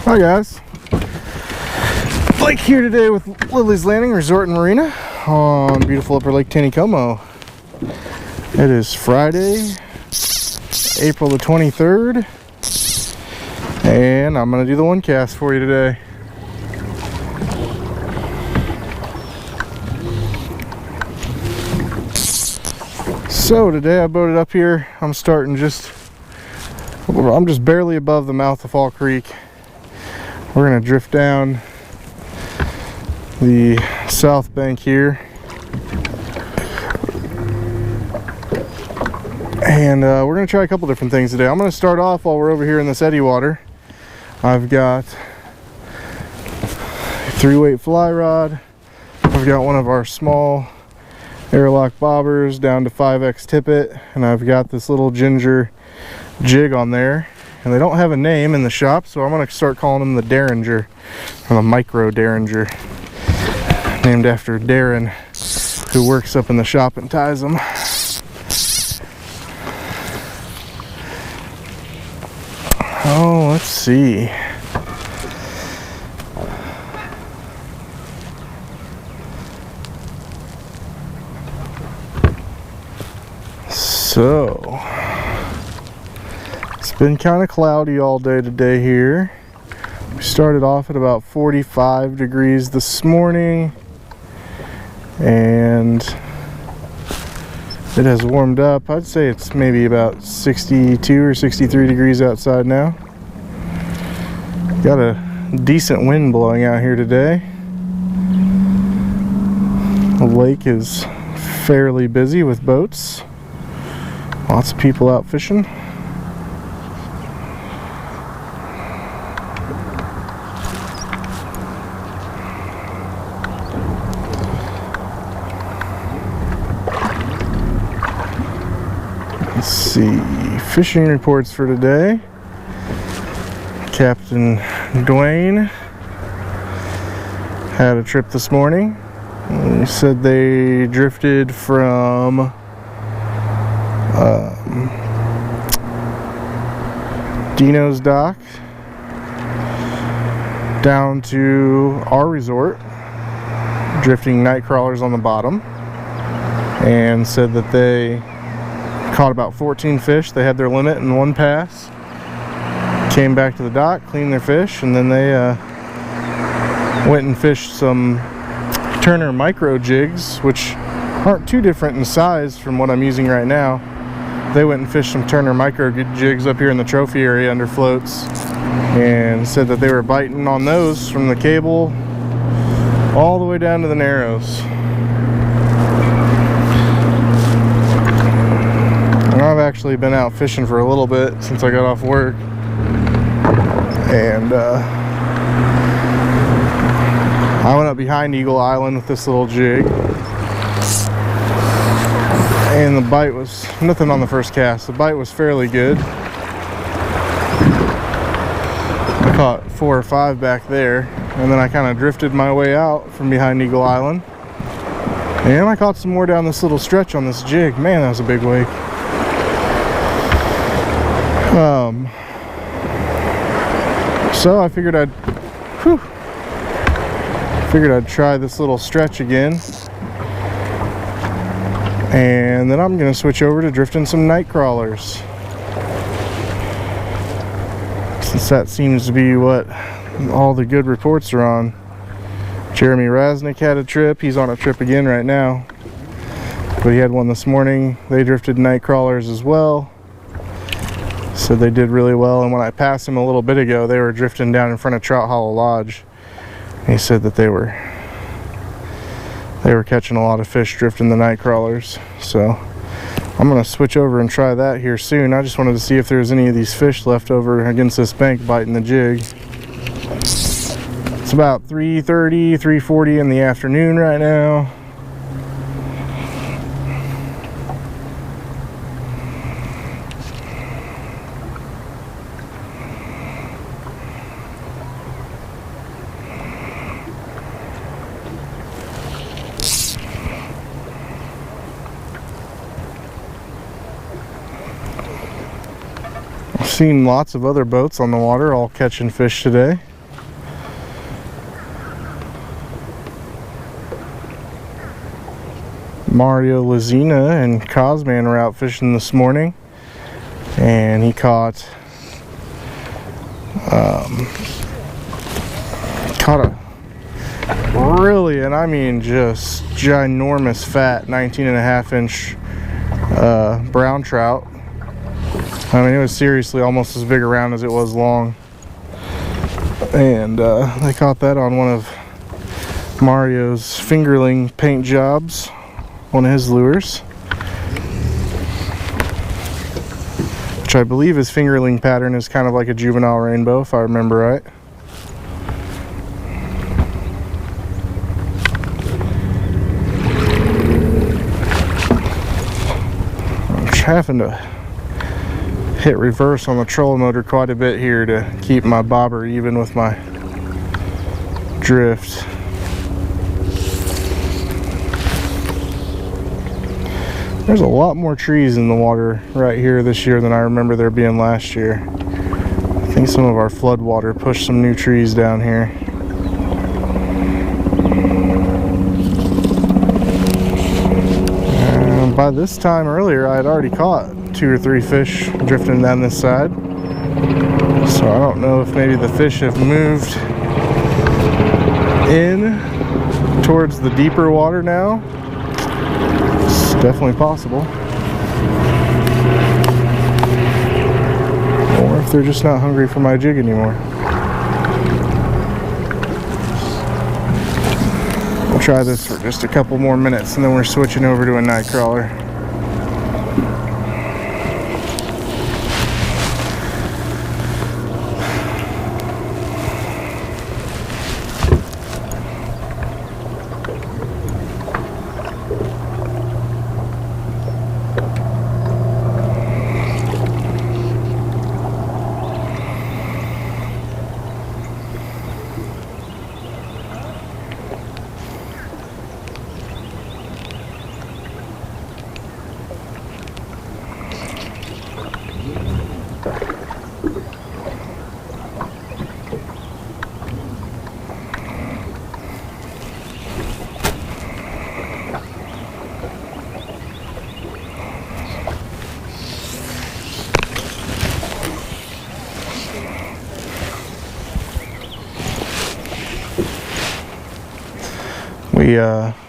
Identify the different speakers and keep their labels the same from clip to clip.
Speaker 1: Hi guys, Blake here today with Lilley's Landing Resort and Marina on beautiful upper Lake Taneycomo. It is Friday, April the 23rd, and I'm going to do the one cast for you today. So today I boated up here. I'm just barely above the mouth of Fall Creek. We're going to drift down the south bank here, and we're going to try a couple different things today. I'm going to start off while we're over here in this eddy water. I've got a 3-weight fly rod. I've got one of our small airlock bobbers down to 5X tippet, and I've got this little ginger jig on there. And they don't have a name in the shop, so I'm going to start calling them the Derringer, or the Micro Derringer, named after Darren, who works up in the shop and ties them. Oh, let's see. So been kind of cloudy all day today here. We started off at about 45 degrees this morning, and it has warmed up. I'd say it's maybe about 62 or 63 degrees outside now. Got a decent wind blowing out here today. The lake is fairly busy with boats. Lots of people out fishing. Let's see, fishing reports for today. Captain Dwayne had a trip this morning. He said they drifted from Dino's dock down to our resort, drifting night crawlers on the bottom, and said that they caught about 14 fish. They had their limit in one pass, came back to the dock, cleaned their fish, and then they went and fished some Turner micro jigs, which aren't too different in size from what I'm using right now. They went and fished some Turner micro jigs up here in the trophy area under floats, and said that they were biting on those from the cable all the way down to the narrows. I've actually been out fishing for a little bit since I got off work, and I went up behind Eagle Island with this little jig, and the bite was nothing on the first cast. The bite was fairly good. I caught 4 or 5 back there, and then I kind of drifted my way out from behind Eagle Island, and I caught some more down this little stretch on this jig. Man, that was a big wake. So I figured I'd try this little stretch again, and then I'm gonna switch over to drifting some night crawlers, since that seems to be what all the good reports are on. Jeremy Rasnick had a trip. He's on a trip again right now, but he had one this morning. They drifted night crawlers as well. So they did really well, and when I passed him a little bit ago, they were drifting down in front of Trout Hollow Lodge. And he said that they were catching a lot of fish drifting the night crawlers. So I'm going to switch over and try that here soon. I just wanted to see if there was any of these fish left over against this bank biting the jig. It's about 3:30, 3:40 in the afternoon right now. Seen lots of other boats on the water all catching fish today. Mario Lazina and Cosman were out fishing this morning, and he caught a really, and I mean just ginormous fat 19.5-inch brown trout. I mean, it was seriously almost as big around as it was long, and they caught that on one of Mario's fingerling paint jobs, one of his lures, which I believe his fingerling pattern is kind of like a juvenile rainbow, if I remember right. Having to hit reverse on the trolling motor quite a bit here to keep my bobber even with my drift. There's a lot more trees in the water right here this year than I remember there being last year. I think some of our flood water pushed some new trees down here. By this time earlier, I had already caught 2 or 3 fish drifting down this side. So I don't know if maybe the fish have moved in towards the deeper water now. It's definitely possible. Or if they're just not hungry for my jig anymore. We'll try this for just a couple more minutes and then we're switching over to a night crawler.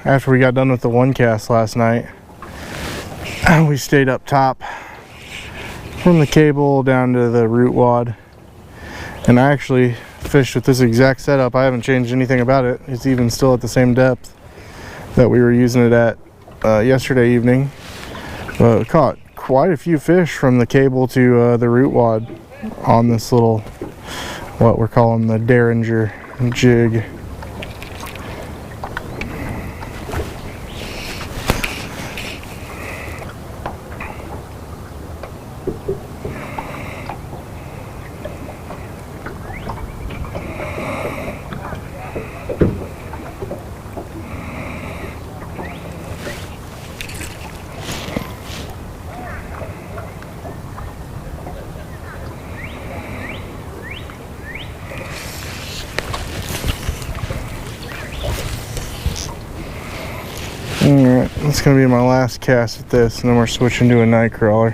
Speaker 1: After we got done with the one cast last night, we stayed up top from the cable down to the root wad, and I actually fished with this exact setup. I haven't changed anything about it. It's even still at the same depth that we were using it at yesterday evening. But caught quite a few fish from the cable to the root wad on this little, what we're calling the Derringer jig. Alright, that's going to be my last cast at this, and then we're switching to a night crawler.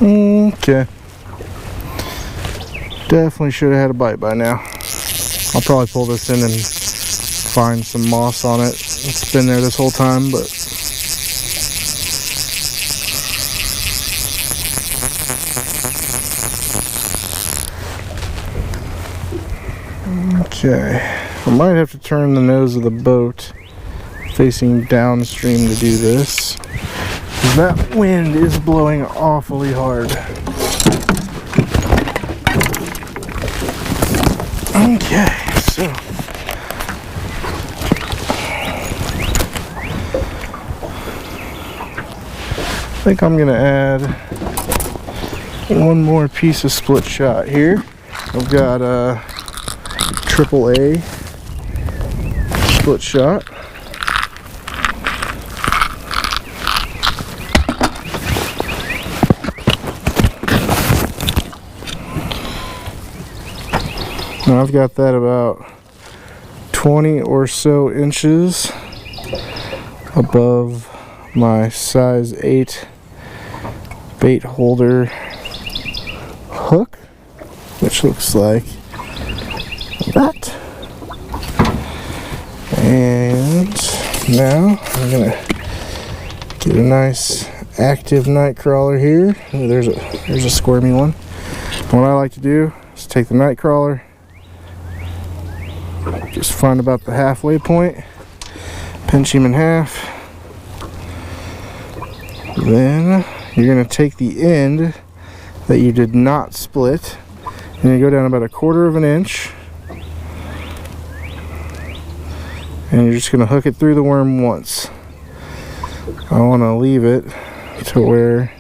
Speaker 1: Okay. Definitely should have had a bite by now. I'll probably pull this in and find some moss on it. It's been there this whole time, but Okay, I might have to turn the nose of the boat facing downstream to do this, because that wind is blowing awfully hard. Okay, so I think I'm gonna add one more piece of split shot here. I've got a AAA split shot. Now I've got that about 20 or so inches above my size 8 bait holder hook, which looks like that. And now I'm gonna get a nice active night crawler here. Ooh, there's a squirmy one. What I like to do is take the night crawler, just find about the halfway point, pinch him in half. Then you're going to take the end that you did not split and you go down about 1/4 of an inch, and you're just going to hook it through the worm once. I want to leave it to where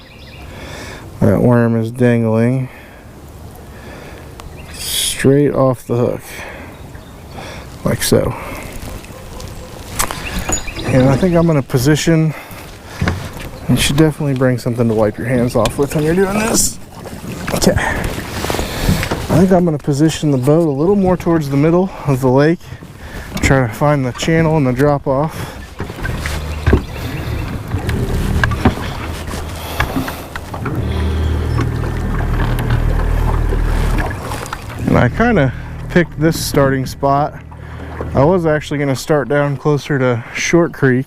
Speaker 1: that worm is dangling straight off the hook, like so. And I think I'm going to position. You should definitely bring something to wipe your hands off with when you're doing this. Okay. I think I'm going to position the boat a little more towards the middle of the lake. Try to find the channel and the drop off. And I kind of picked this starting spot. I was actually going to start down closer to Short Creek,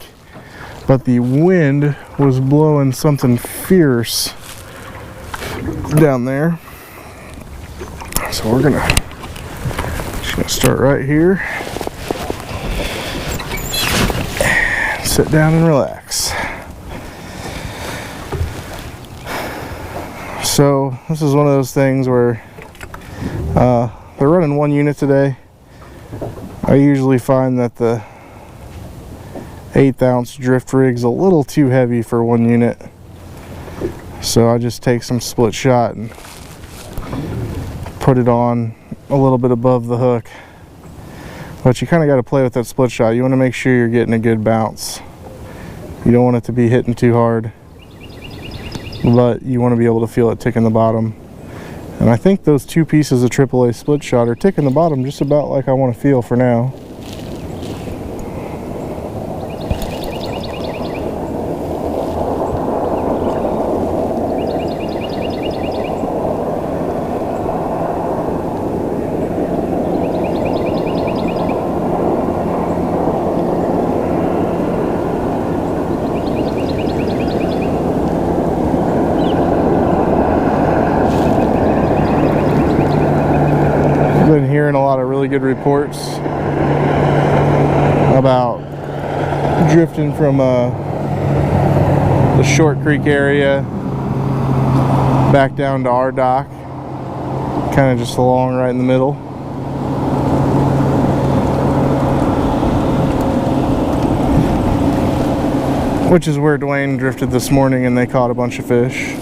Speaker 1: but the wind was blowing something fierce down there. So we're just gonna start right here. Sit down and relax. So this is one of those things where they're running 1 unit today. I usually find that the 1/8 ounce drift rig's a little too heavy for 1 unit, so I just take some split shot and put it on a little bit above the hook. But you kind of got to play with that split shot. You want to make sure you're getting a good bounce. You don't want it to be hitting too hard, but you want to be able to feel it ticking the bottom. And I think those 2 pieces of AAA split shot are ticking the bottom just about like I want to feel for now. Been hearing a lot of really good reports about drifting from the Short Creek area back down to our dock, kind of just along right in the middle. Which is where Dwayne drifted this morning and they caught a bunch of fish.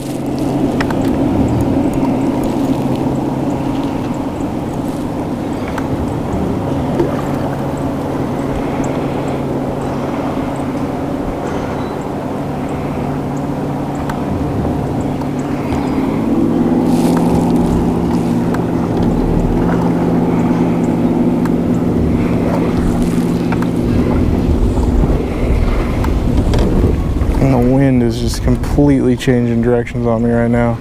Speaker 1: And the wind is just completely changing directions on me right now.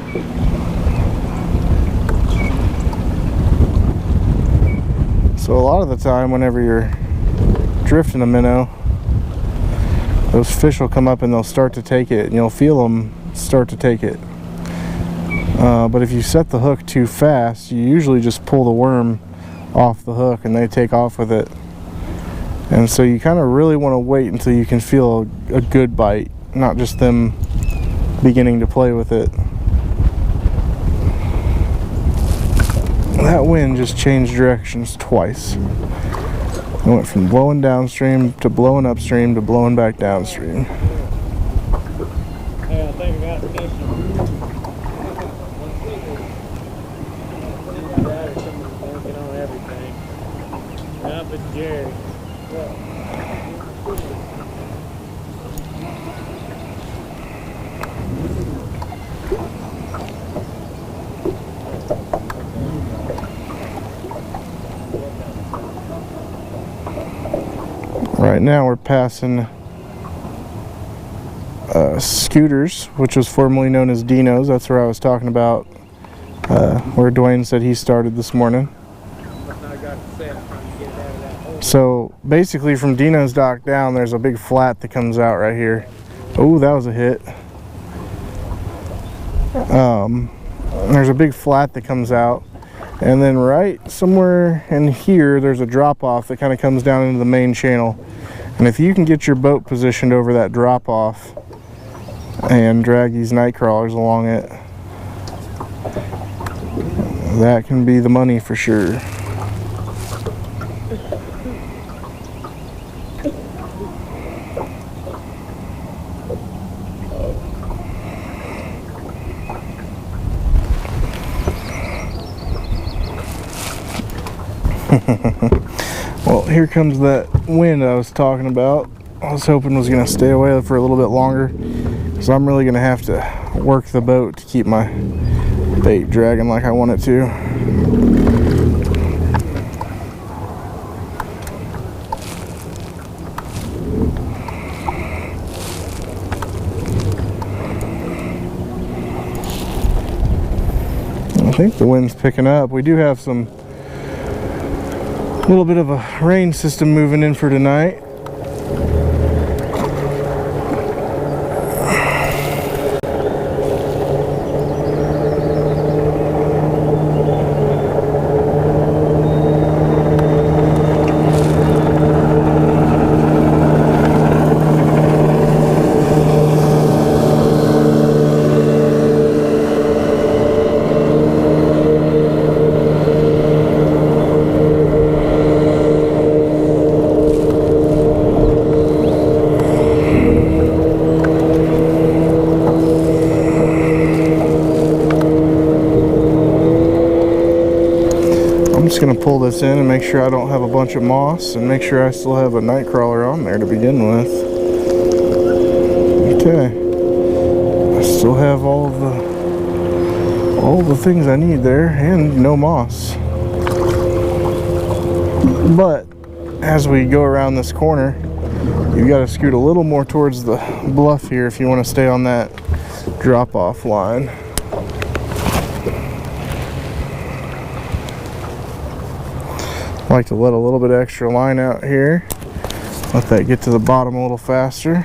Speaker 1: So a lot of the time whenever you're drifting a minnow, those fish will come up and they'll start to take it, and you'll feel them start to take it. But if you set the hook too fast, you usually just pull the worm off the hook and they take off with it. And so you kind of really want to wait until you can feel a good bite, not just them beginning to play with it. That wind just changed directions twice. It went from blowing downstream to blowing upstream to blowing back downstream.
Speaker 2: Yeah, I think I got it. Working on everything. Up it's Jerry.
Speaker 1: Right now we're passing Scooters, which was formerly known as Dino's. That's where I was talking about, where Dwayne said he started this morning. So basically from Dino's dock down, there's a big flat that comes out right here. Oh, that was a hit. There's a big flat that comes out, and then right somewhere in here there's a drop off that kind of comes down into the main channel. And if you can get your boat positioned over that drop off and drag these night crawlers along it, that can be the money for sure. Well, here comes that wind I was talking about. I was hoping it was going to stay away for a little bit longer, so I'm really going to have to work the boat to keep my bait dragging like I want it to. I think the wind's picking up. We do have some little bit of a rain system moving in for tonight. I'm just going to pull this in and make sure I don't have a bunch of moss, and make sure I still have a night crawler on there to begin with. Okay, I still have all the things I need there, and no moss. But as we go around this corner, you've got to scoot a little more towards the bluff here if you want to stay on that drop-off line. I like to let a little bit extra line out here, let that get to the bottom a little faster.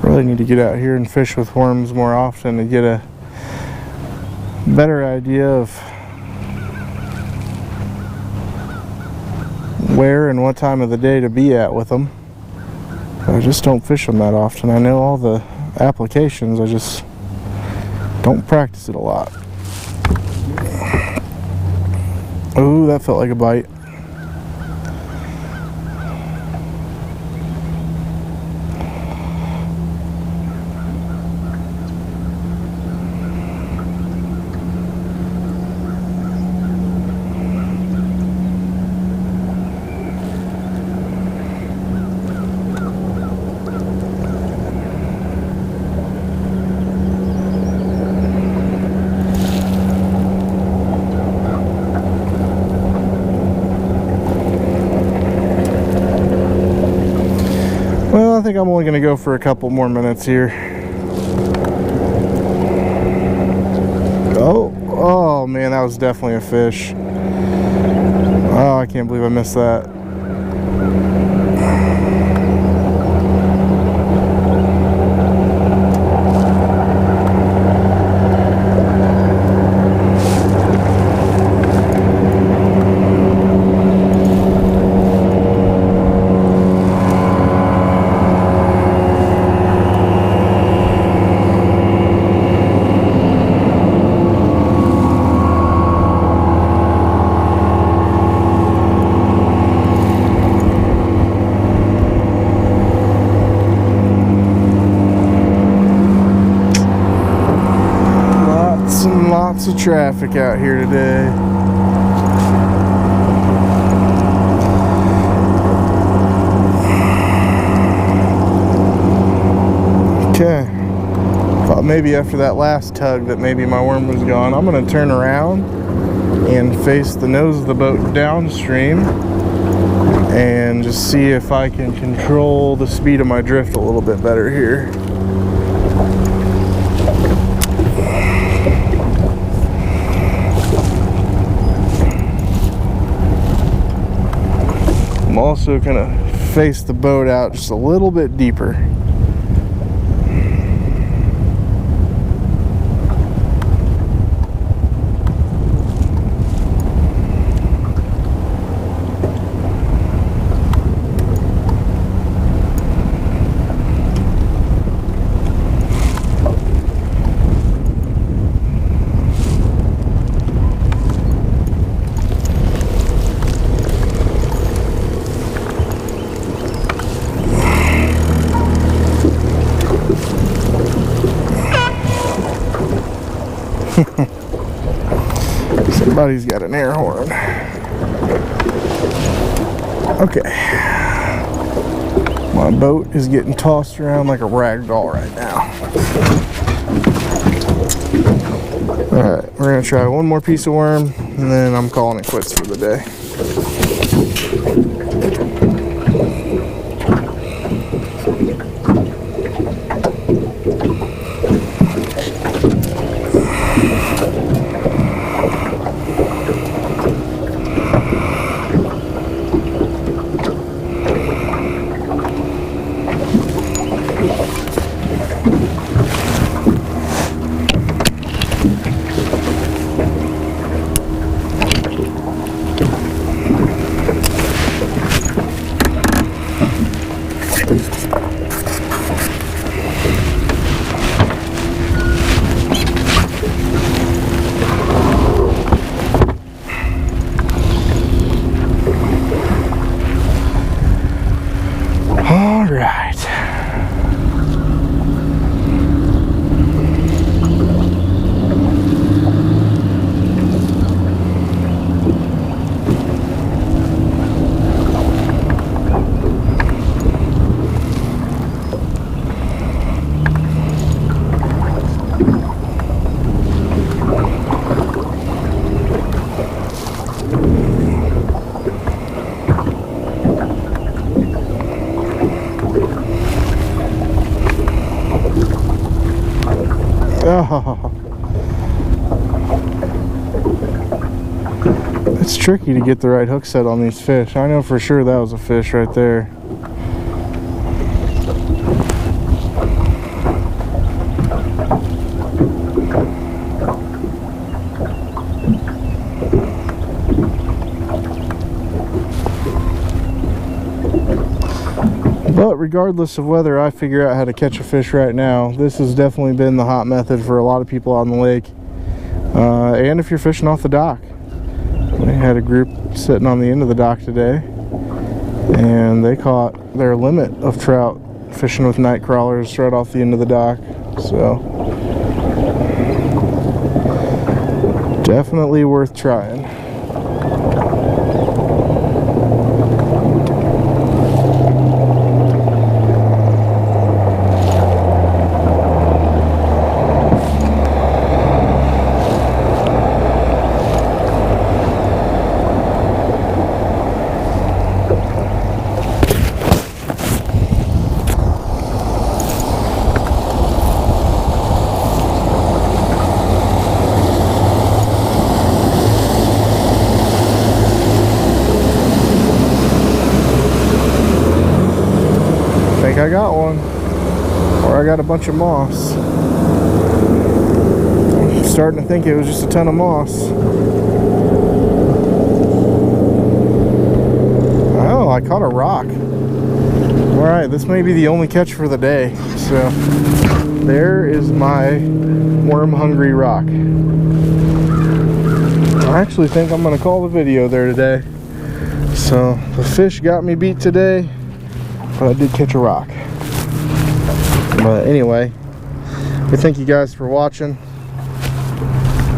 Speaker 1: I need to get out here and fish with worms more often to get a better idea of where and what time of the day to be at with them. I just don't fish them that often. I know all the applications, I just don't practice it a lot. Ooh, that felt like a bite. think I'm only going to go for a couple more minutes here. Oh man, that was definitely a fish. Oh, I can't believe I missed that. Lots of traffic out here today. Okay, thought maybe after that last tug that maybe my worm was gone. I'm going to turn around and face the nose of the boat downstream and just see if I can control the speed of my drift a little bit better here. I'm also going to face the boat out just a little bit deeper. Somebody's got an air horn. Okay. My boat is getting tossed around like a rag doll right now. Alright, we're going to try one more piece of worm, and then I'm calling it quits for the day. Oh. It's tricky to get the right hook set on these fish. I know for sure that was a fish right there. But regardless of whether I figure out how to catch a fish right now, this has definitely been the hot method for a lot of people on the lake. And if you're fishing off the dock. We had a group sitting on the end of the dock today, and they caught their limit of trout fishing with night crawlers right off the end of the dock. So definitely worth trying. think I got one. Or I got a bunch of moss. I'm starting to think it was just a ton of moss. Oh, I caught a rock. Alright, this may be the only catch for the day. So, there is my worm-hungry rock. I actually think I'm going to call the video there today. So, the fish got me beat today, but I did catch a rock. But anyway, we thank you guys for watching.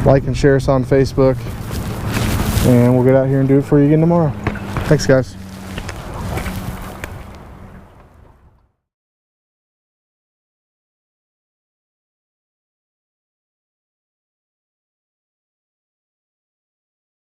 Speaker 1: Like and share us on Facebook. And we'll get out here and do it for you again tomorrow. Thanks, guys.